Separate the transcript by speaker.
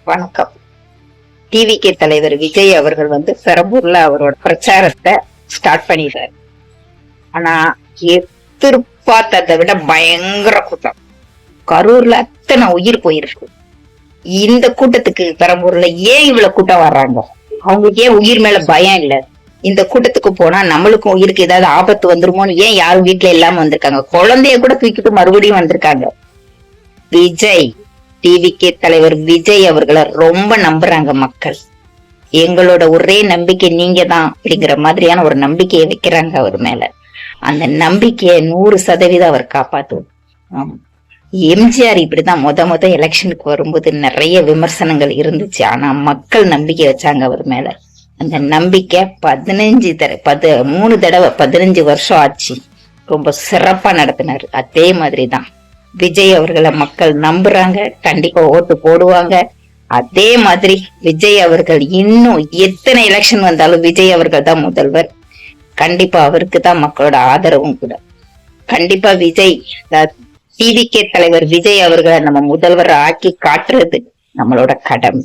Speaker 1: வணக்கம். டிவிகே தலைவர் விஜய் அவர்கள் பெரம்பூர்ல அவரோட பிரச்சாரத்தை ஸ்டார்ட் பண்ணிடுறாரு. ஆனா எதிர்பார்த்ததை விட பயங்கர கூட்டம். கரூர்ல அத்தனை உயிர் போயிருக்கு. இந்த கூட்டத்துக்கு பெரம்பூர்ல ஏன் இவ்வளவு கூட்டம் வர்றாங்க? அவங்களுக்கு ஏன் உயிர் மேல பயம் இல்ல? இந்த கூட்டத்துக்கு போனா நம்மளுக்கும் உயிருக்கு ஏதாவது ஆபத்து வந்துருமோன்னு ஏன் யாரும் வீட்டுல இல்லாம வந்திருக்காங்க? குழந்தைய கூட தூக்கிட்டு மறுபடியும் வந்திருக்காங்க. விஜய், டிவிகே தலைவர் விஜய் அவர்களை ரொம்ப நம்புறாங்க மக்கள். எங்களோட ஒரே நம்பிக்கை நீங்க தான் அப்படிங்கிற மாதிரியான ஒரு நம்பிக்கையை வைக்கிறாங்க அவர் மேல. அந்த நம்பிக்கையை 100% அவர் காப்பாத்துவோம். எம்ஜிஆர் இப்படிதான் முத எலெக்ஷனுக்கு வரும்போது நிறைய விமர்சனங்கள் இருந்துச்சு. ஆனா மக்கள் நம்பிக்கை வச்சாங்க அவர் மேல. அந்த நம்பிக்கை 3 தடவை 15 வருஷம் ஆச்சு. ரொம்ப சிறப்பா நடத்தினாரு. அதே மாதிரிதான் விஜய் அவர்களை மக்கள் நம்புறாங்க. கண்டிப்பா ஓட்டு போடுவாங்க. அதே மாதிரி விஜய் அவர்கள் இன்னும் எத்தனை எலெக்ஷன் வந்தாலும் விஜய் அவர்கள் தான் முதல்வர். கண்டிப்பா அவருக்கு தான் மக்களோட ஆதரவும் கூட. கண்டிப்பா விஜய், டிவிகே தலைவர் விஜய் அவர்களை நம்ம முதல்வர் ஆக்கி காட்டுறது நம்மளோட கடமை.